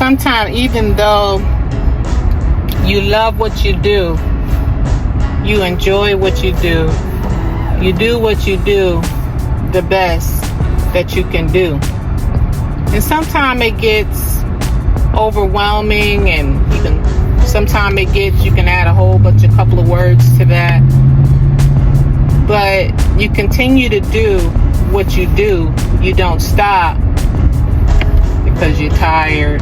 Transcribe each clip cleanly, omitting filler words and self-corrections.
sometimes, even though you love what you do, you enjoy what you do what you do the best that you can do. And sometimes it gets overwhelming, and even sometimes you can add a couple of words to that. But you continue to do what you do. You don't stop because you're tired,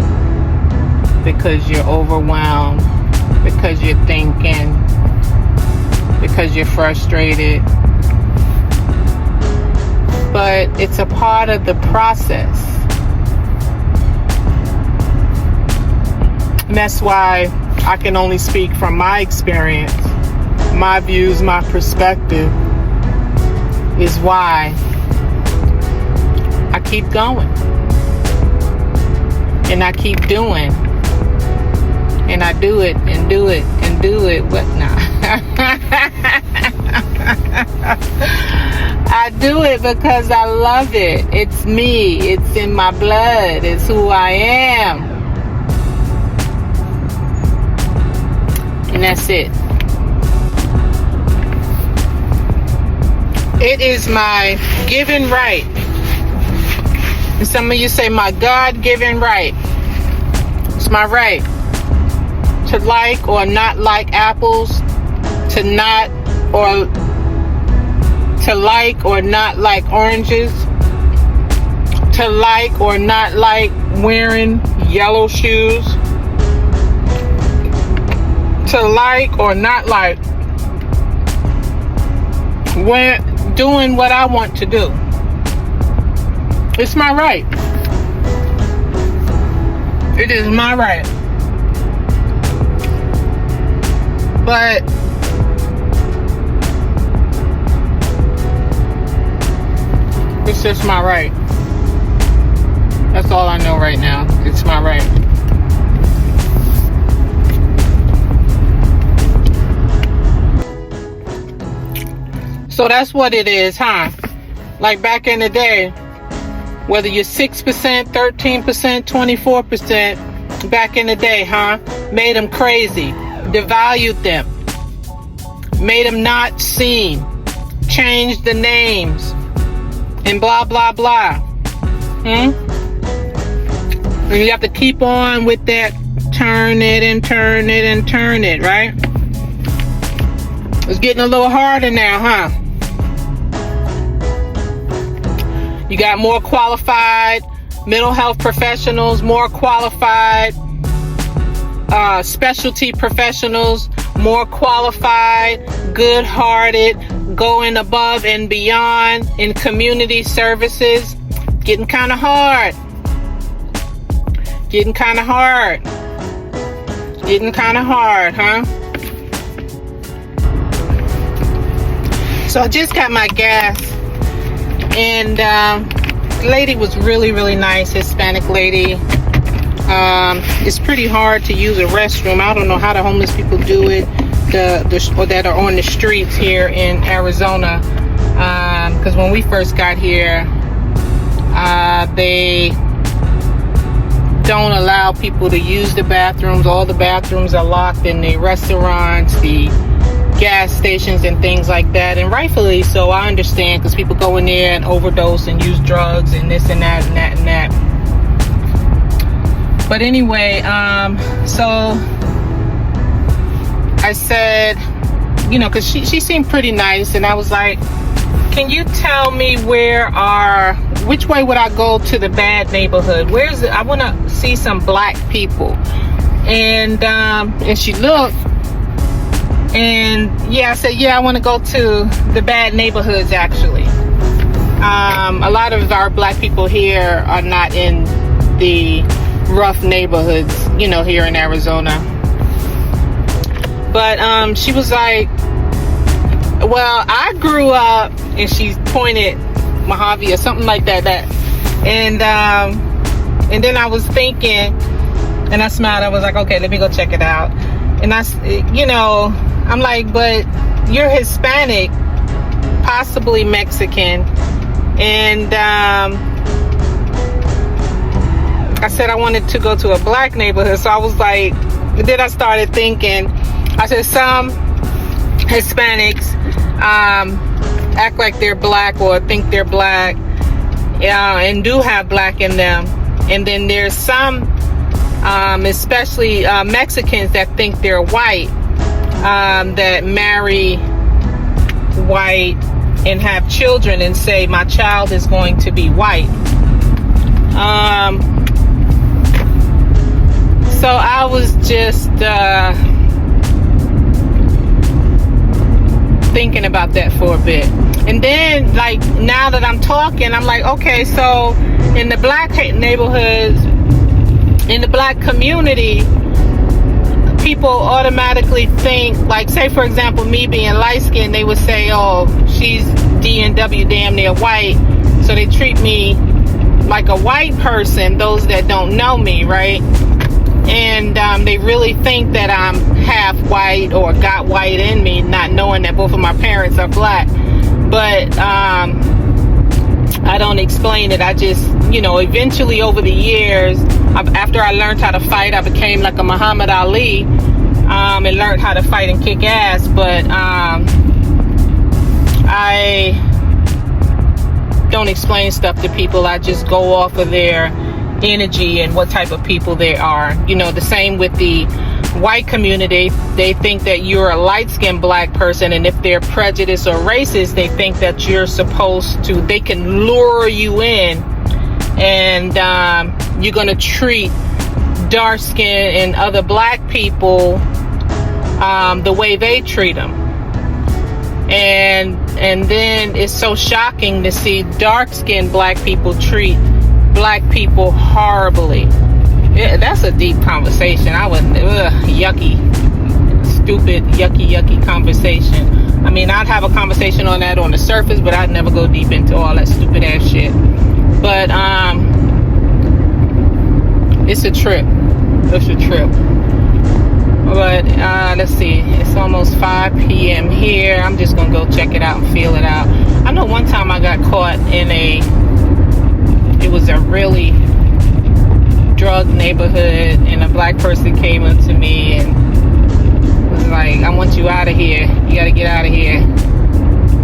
because you're overwhelmed, because you're thinking, because you're frustrated. But it's a part of the process. And that's why I can only speak from my experience, my views, my perspective, is why I keep going. And I keep doing. And I do it and do it and do it. What now? I do it because I love it. It's me. It's in my blood. It's who I am. And that's it. It is my given right. And some of you say my God-given right. It's my right to like or not like apples, to like or not like oranges, to like or not like wearing yellow shoes, to like or not like doing what I want to do. It's my right. It is my right. But it's just my right. That's all I know right now. It's my right. So that's what it is, huh? Like back in the day, whether you're 6%, 13%, 24%, back in the day, huh? Made them crazy. Devalued them. Made them not seen. Changed the names. And blah, blah, blah. And you have to keep on with that. Turn it and turn it and turn it, right? It's getting a little harder now, huh? You got more qualified mental health professionals, more qualified specialty professionals, more qualified, good-hearted, going above and beyond in community services. Getting kind of hard. Getting kind of hard. Getting kind of hard, huh? So I just got my gas, and the lady was really, really nice, Hispanic lady. It's pretty hard to use a restroom. I don't know how the homeless people do it, or that are on the streets here in Arizona. Because when we first got here, they don't allow people to use the bathrooms. All the bathrooms are locked in the restaurants, the gas stations, and things like that. And rightfully so, I understand, because people go in there and overdose and use drugs and this and that and that and that. But anyway, so I said, you know, because she seemed pretty nice, and I was like, can you tell me which way would I go to the bad neighborhood? Where's it? I want to see some black people. And she looked, and yeah, I said, yeah, I want to go to the bad neighborhoods, actually. A lot of our black people here are not in the rough neighborhoods, you know, here in Arizona. But she was like, well, I grew up, and she pointed Mojave or something like that. And then I was thinking, and I smiled. I was like, okay, let me go check it out. And I'm like, but you're Hispanic, possibly Mexican. And I said I wanted to go to a black neighborhood. So I was like, then I started thinking, I said some Hispanics act like they're black or think they're black, and do have black in them. And then there's some, especially Mexicans, that think they're white, that marry white and have children and say my child is going to be white. So I was just thinking about that for a bit. And then, like, now that I'm talking, I'm like, okay, so in the black neighborhoods, in the black community, people automatically think, like, say for example, me being light skinned, they would say, oh, she's DNW, damn near white. So they treat me like a white person, those that don't know me, right? And they really think that I'm half white or got white in me, not knowing that both of my parents are black. But I don't explain it. I just, eventually over the years, after I learned how to fight, I became like a Muhammad Ali, and learned how to fight and kick ass. But I don't explain stuff to people. I just go off of their energy and what type of people they are. The same with the white community. They think that you're a light-skinned black person, and if they're prejudiced or racist, they think that you're supposed to, they can lure you in, and you're going to treat dark-skinned and other black people the way they treat them. And then it's so shocking to see dark-skinned black people treat black people horribly. Yeah, that's a deep conversation. I would, yucky, stupid, yucky conversation. I mean, I'd have a conversation on that on the surface, but I'd never go deep into all that stupid ass shit. But it's a trip. It's a trip. But let's see, it's almost 5 p.m. here. I'm just gonna go check it out and feel it out. I know one time I got caught in it was a really drug neighborhood, and a black person came up to me and was like, I want you out of here, you gotta get out of here.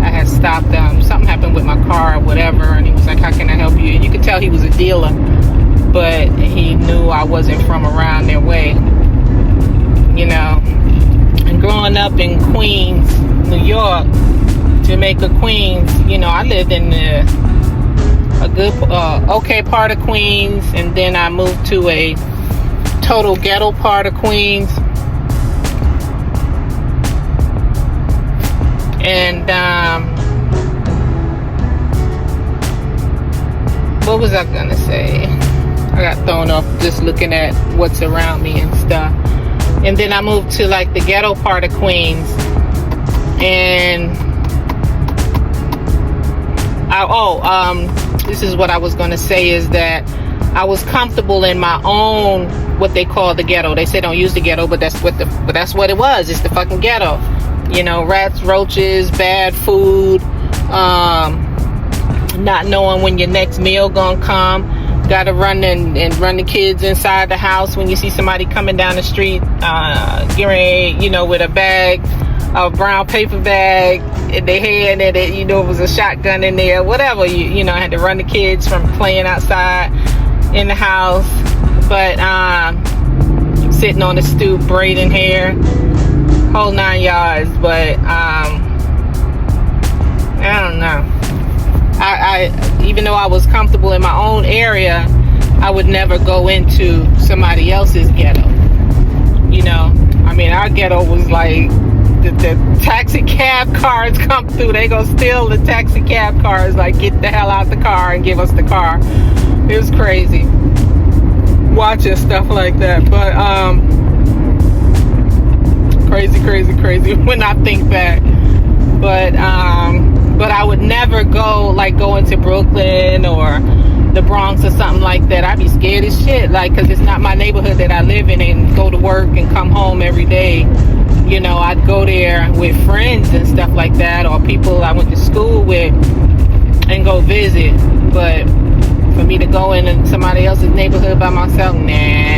I had stopped, something happened with my car or whatever, and he was like, how can I help you? And you could tell he was a dealer, but he knew I wasn't from around their way. And growing up in Queens, New York, Jamaica, Queens, I lived in a good, okay part of Queens, and then I moved to a total ghetto part of Queens. And what was I gonna say? I got thrown off just looking at what's around me and stuff. And then I moved to like the ghetto part of Queens, and this is what I was gonna say, is that I was comfortable in my own, what they call the ghetto. They say don't use the ghetto, but that's what it was. It's the fucking ghetto. Rats, roaches, bad food, not knowing when your next meal gonna come. Gotta run and run the kids inside the house when you see somebody coming down the street, with a bag, a brown paper bag in their hand, and it was a shotgun in there, whatever. I had to run the kids from playing outside in the house, but sitting on the stoop braiding hair, whole 9 yards. But I don't know. I even though I was comfortable in my own area, I would never go into somebody else's ghetto. I mean, our ghetto was like the taxi cab cars come through, they gonna steal the taxi cab cars, like, get the hell out the car and give us the car. It was crazy watching stuff like that. But crazy when I think back. But I would never go into Brooklyn or the Bronx or something like that. I'd be scared as shit, because it's not my neighborhood that I live in and go to work and come home every day. I'd go there with friends and stuff like that, or people I went to school with, and go visit. But For me to go in somebody else's neighborhood by myself, nah.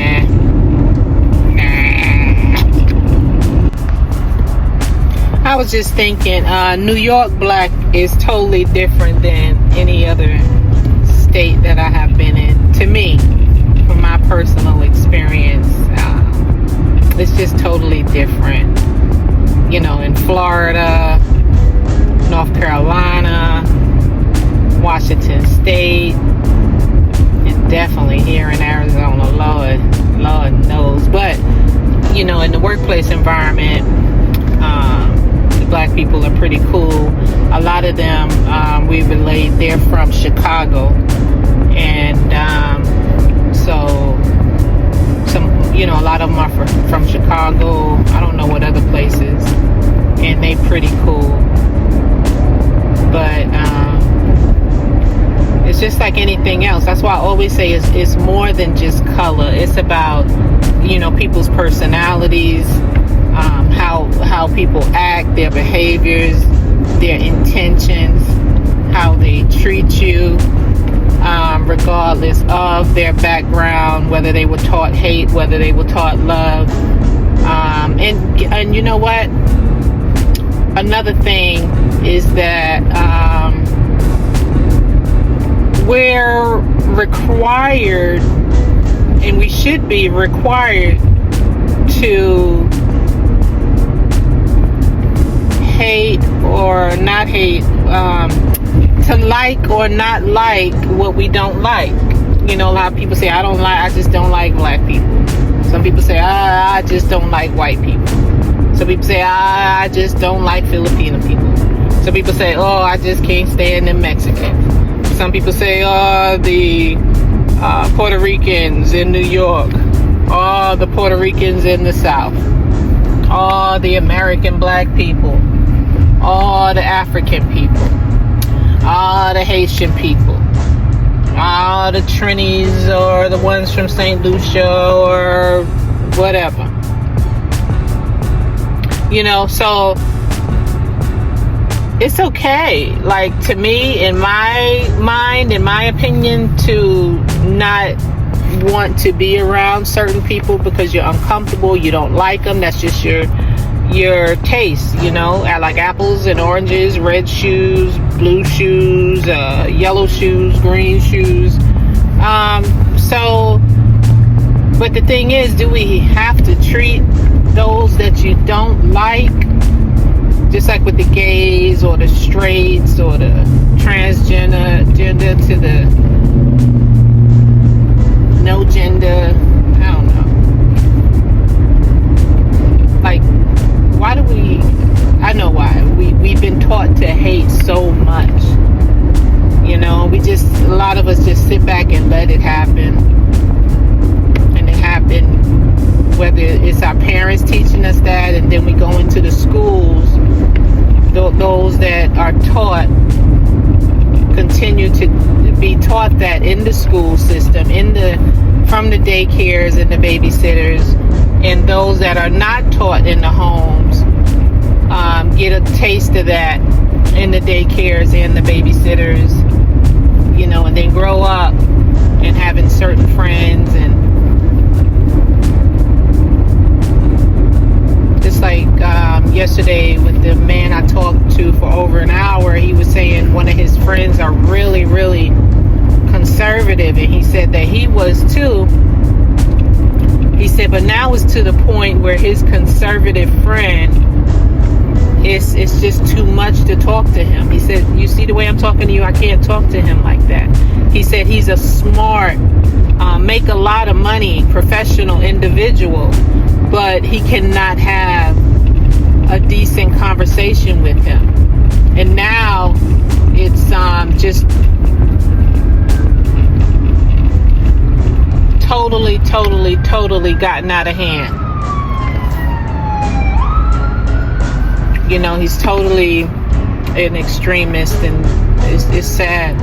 I was just thinking, New York black is totally different than any other state that I have been in. To me, from my personal experience, it's just totally different. You know, in Florida, North Carolina, Washington State, and definitely here in Arizona, Lord knows. But, you know, in the workplace environment, the black people are pretty cool. A lot of them, we relate, they're from Chicago. And so, you know, a lot of them are from Chicago. I don't know what other places. And they pretty cool. But it's just like anything else. That's why I always say it's more than just color. It's about, you know, people's personalities, how people act, their behaviors, their intentions, how they treat you, regardless of their background, whether they were taught hate, whether they were taught love. And you know what? Another thing is that we're required, and we should be required, to hate or not hate, to like or not like what we don't like. You know, a lot of people say, I just don't like black people. Some people say, I just don't like white people. Some people say, I just don't like Filipino people. Some people say, I just can't stand the Mexicans. Some people say, the Puerto Ricans in New York. The Puerto Ricans in the South. The American black people. The African people. The Haitian people. The Trinis, or the ones from St. Lucia, or whatever. You know, so it's okay, like, to me, in my mind, in my opinion, to not want to be around certain people because you're uncomfortable, you don't like them. That's just your taste, you know. I like apples and oranges, red shoes, blue shoes, yellow shoes, green shoes. So, but the thing is, do we have to treat those that you don't like, just like with the gays or the straights or the transgender to the no gender? I don't know. Like, why do we? I know why. We've been taught to hate so much. You know, a lot of us just sit back and let it happen. And it happened, whether it's our parents teaching us that, and then we go into the schools, those that are taught, continue to be taught that in the school system, from the daycares and the babysitters, and those that are not taught in the homes, get a taste of that in the daycares and the babysitters, you know, and then grow up and having certain friends. And just like yesterday with the man I talked to for over an hour, he was saying one of his friends are really, really conservative, and he said that he was too. He said, but now it's to the point where his conservative friend, it's just too much to talk to him. He said, you see the way I'm talking to you, I can't talk to him like that. He said he's a smart, make a lot of money, professional individual, but he cannot have a decent conversation with him. And now it's just totally gotten out of hand. You know, he's totally an extremist, and it's sad,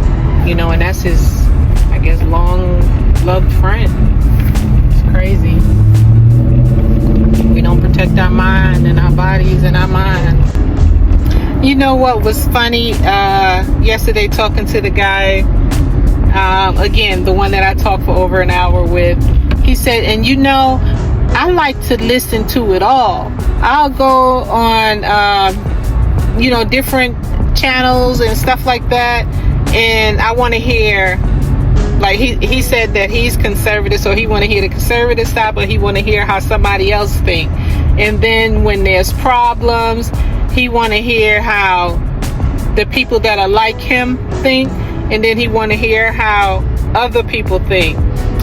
you know, and that's his, I guess, long loved friend. It's crazy. We don't protect our mind and our bodies and our mind. You know what was funny? Yesterday, talking to the guy again, the one that I talked for over an hour with, he said, and I like to listen to it all. I'll go on, different channels and stuff like that, and I want to hear, like he said that he's conservative, so he want to hear the conservative side, but he want to hear how somebody else think. And then when there's problems, he want to hear how the people that are like him think, and then he want to hear how other people think.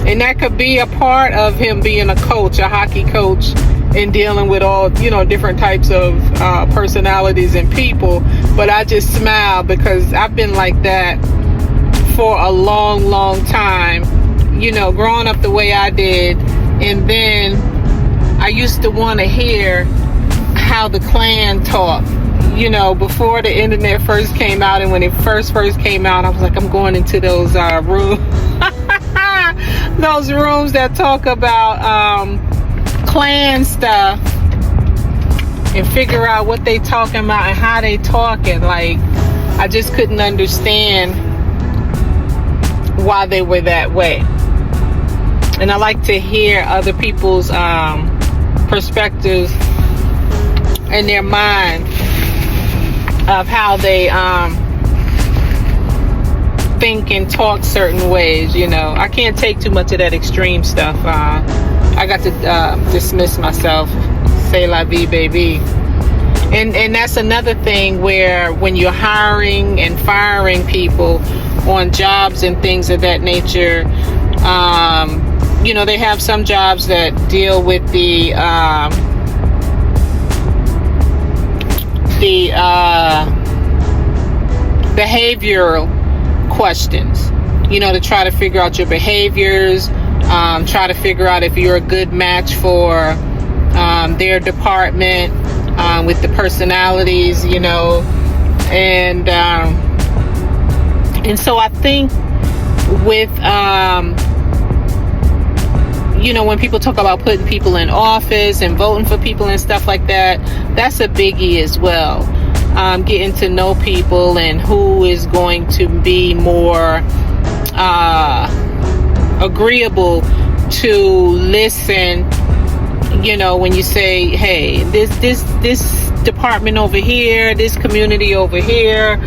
And that could be a part of him being a coach, a hockey coach, and dealing with all, different types of personalities and people. But I just smile because I've been like that for a long, long time, growing up the way I did. And then I used to want to hear how the Klan talked, before the internet first came out. And when it first came out, I was like, I'm going into those rooms. Those rooms that talk about Klan stuff and figure out what they talking about and how they talking. Like, I just couldn't understand why they were that way. And I like to hear other people's perspectives and their mind of how they think and talk certain ways. I can't take too much of that extreme stuff. I got to dismiss myself, say la vie, baby. And that's another thing where when you're hiring and firing people on jobs and things of that nature, they have some jobs that deal with the behavioral questions, to try to figure out your behaviors, try to figure out if you're a good match for their department, with the personalities, and so I think with when people talk about putting people in office and voting for people and stuff like that, that's a biggie as well. Getting to know people and who is going to be more agreeable to listen, when you say, hey, this department over here, this community over here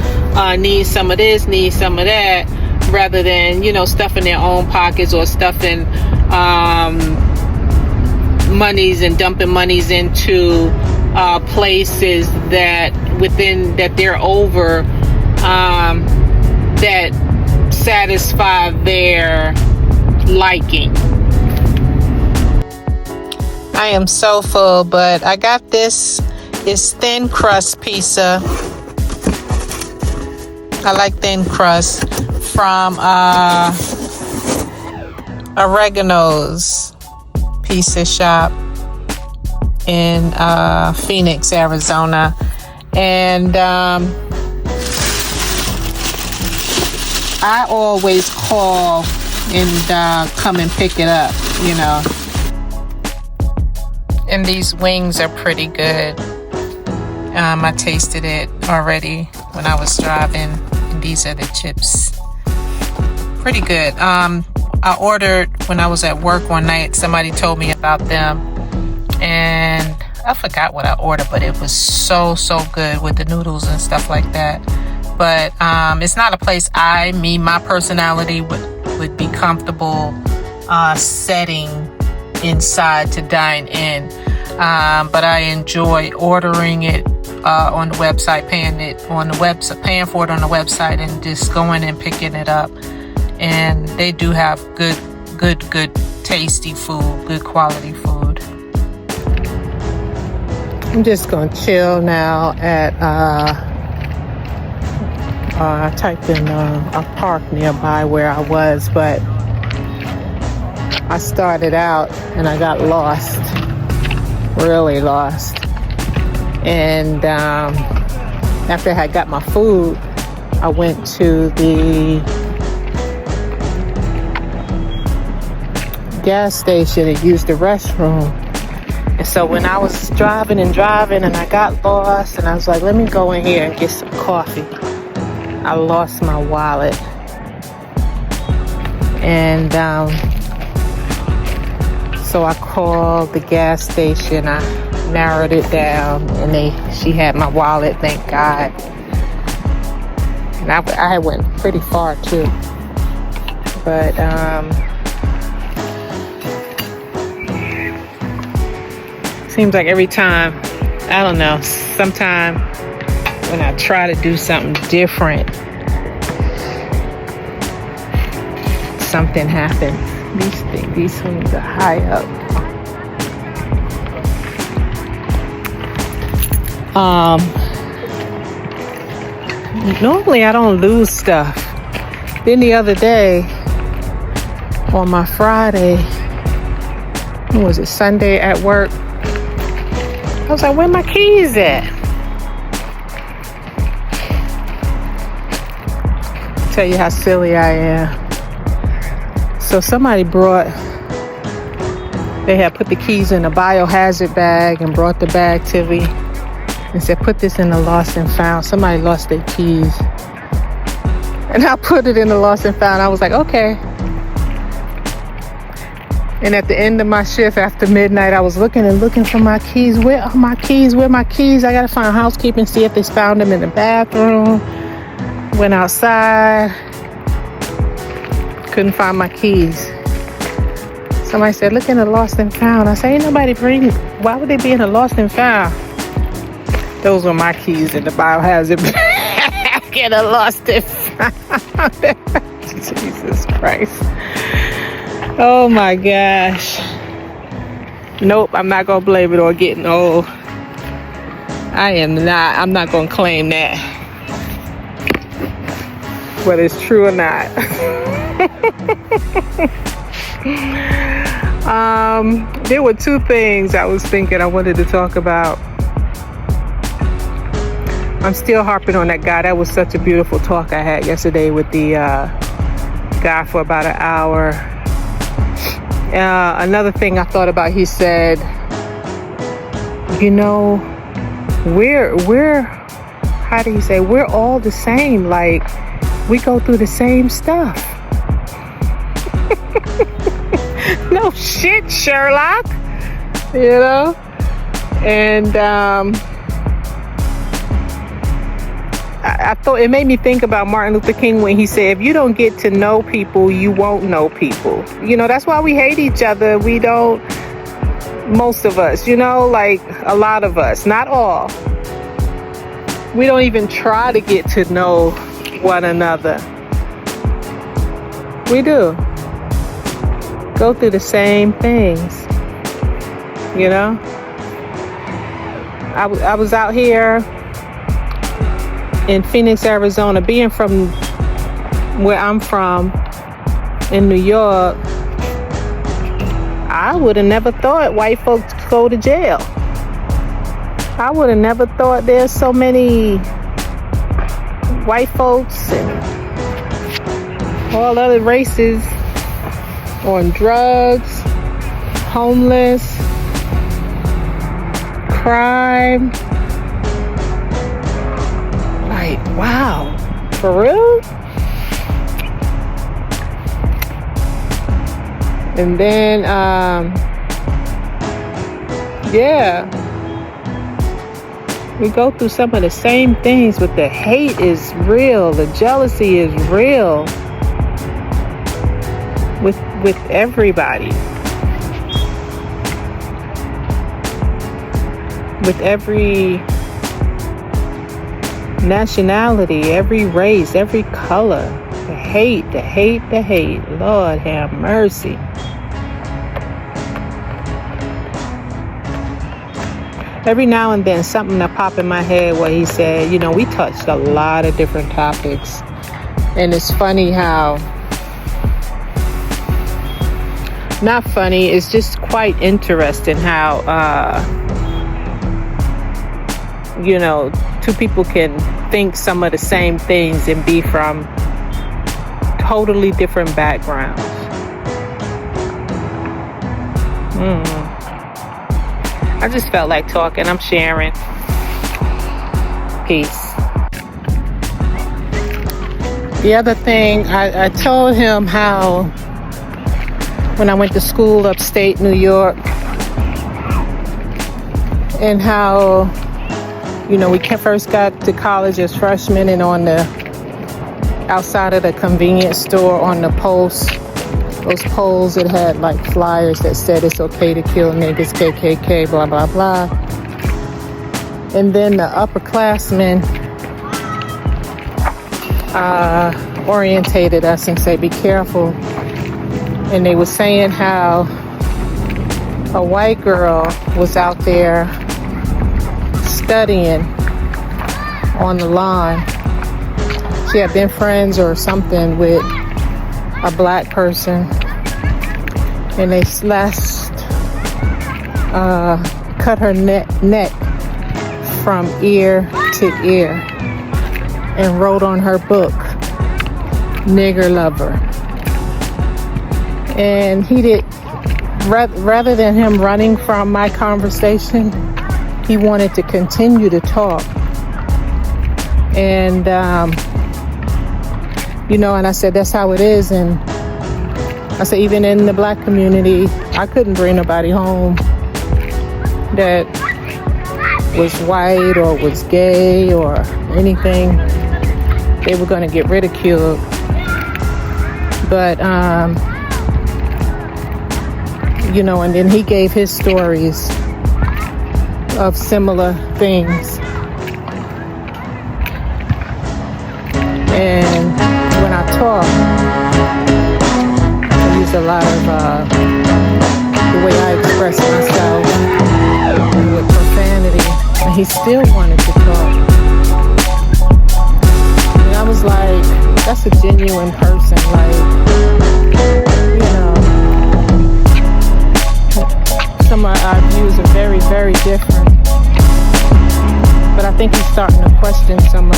needs some of this, needs some of that, rather than, stuffing their own pockets or stuffing monies and dumping monies into places that they're over, that satisfy their liking. I am so full, but I got this. It's thin crust pizza. I like thin crust from Oregano's Pizza Shop in Phoenix, Arizona. And I always call and come and pick it up, And these wings are pretty good. I tasted it already when I was driving, and these are the chips. Pretty good. I ordered when I was at work one night. Somebody told me about them, and I forgot what I ordered, but it was so good with the noodles and stuff like that. But it's not a place my personality would be comfortable setting inside to dine in. But I enjoy ordering it on the website, paying for it on the website, and just going and picking it up. And they do have good tasty food, good quality food. I'm just gonna chill now at I typed in a park nearby where I was, but I started out and I got lost, really lost. And after I had got my food, I went to the gas station and used the restroom. And so when I was driving and I got lost, and I was like, let me go in here and get some coffee, I lost my wallet. And so I called the gas station. I narrowed it down, and she had my wallet, thank God. And I went pretty far too. But seems like every time, I don't know, sometime when I try to do something different, something happens. These things are high up. Normally I don't lose stuff. Then the other day, on my Friday, what was it, Sunday at work, I was like, where my keys at? Tell you how silly I am. So somebody they had put the keys in a biohazard bag and brought the bag to me and said, put this in the lost and found. Somebody lost their keys. And I put it in the lost and found. I was like, okay. And at the end of my shift after midnight, I was looking for my keys. Where are my keys? Where are my keys? I got to find housekeeping, see if they found them in the bathroom. Went outside. Couldn't find my keys. Somebody said, look in the lost and found. I said, ain't nobody why would they be in the lost and found? Those were my keys in the biohazard bag in the lost and found. Jesus Christ. Oh my gosh. Nope, I'm not gonna blame it on getting old. I'm not gonna claim that, whether it's true or not. There were two things I was thinking I wanted to talk about. I'm still harping on that guy. That was such a beautiful talk I had yesterday with the guy for about an hour. Another thing I thought about, he said, you know, how do you say, we're all the same. Like, we go through the same stuff. No shit, Sherlock. You know? And I thought it made me think about Martin Luther King when he said, if you don't get to know people, you won't know people. You know, that's why we hate each other. We don't, most of us, you know, like a lot of us, not all. We don't even try to get to know one another. We do. Go through the same things, you know? I was out here in Phoenix, Arizona, being from where I'm from in New York. I would have never thought white folks go to jail. I would have never thought there's so many white folks and all other races on drugs, homeless, crime. Like, wow, for real? And then, yeah, we go through some of the same things, but the hate is real, the jealousy is real with everybody, with every nationality, every race, every color. The hate, the hate, the hate. Lord have mercy. Every now and then something that pop in my head where he said, you know, we touched a lot of different topics. And it's funny how, not funny, it's just quite interesting how, you know, two people can think some of the same things and be from totally different backgrounds. I just felt like talking. I'm sharing. Peace. The other thing, I told him how when I went to school upstate New York, and how, we first got to college as freshmen, and on the outside of the convenience store on the posts, those poles that had like flyers that said it's okay to kill niggas, KKK, blah, blah, blah. And then the upperclassmen orientated us and say, be careful. And they were saying how a white girl was out there studying on the lawn. She had been friends or something with a black person, and they cut her neck from ear to ear and wrote on her book, nigger lover. And he did, rather than him running from my conversation, he wanted to continue to talk. And, and I said, that's how it is. And I said, even in the black community, I couldn't bring nobody home that was white or was gay or anything. They were going to get ridiculed. But, and then he gave his stories of similar things. And when I talk, I use a lot of the way I express myself with profanity, and he still wanted to talk. And I was like, that's a genuine person. Like, some of our views are very, very different. But I think he's starting to question some of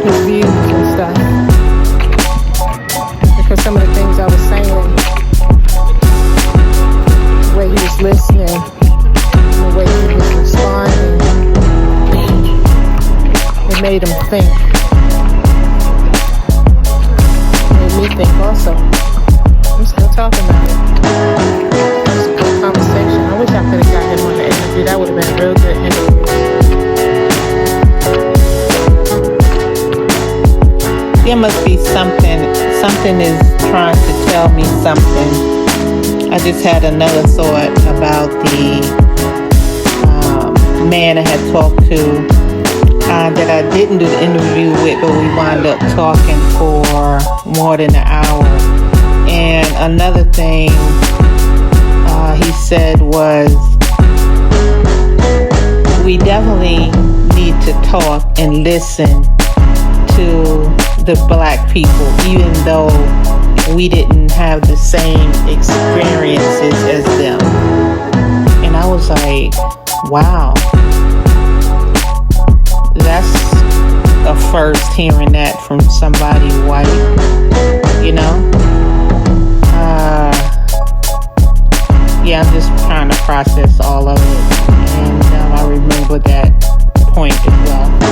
his views and stuff. Because some of the things I was saying, the way he was listening, the way he was responding, it made him think. It made me think also. I'm still talking about it. It was a good conversation. I wish I could have got him on the interview. That would have been a real good interview. There must be something is trying to tell me something. I just had another thought about the man I had talked to that I didn't do the interview with, but we wound up talking for more than an hour. And another thing he said was, we definitely need to talk and listen to the black people, even though we didn't have the same experiences as them. And I was like, wow, that's a first hearing that from somebody white, yeah, I'm just trying to process all of it, and I remember that point as well.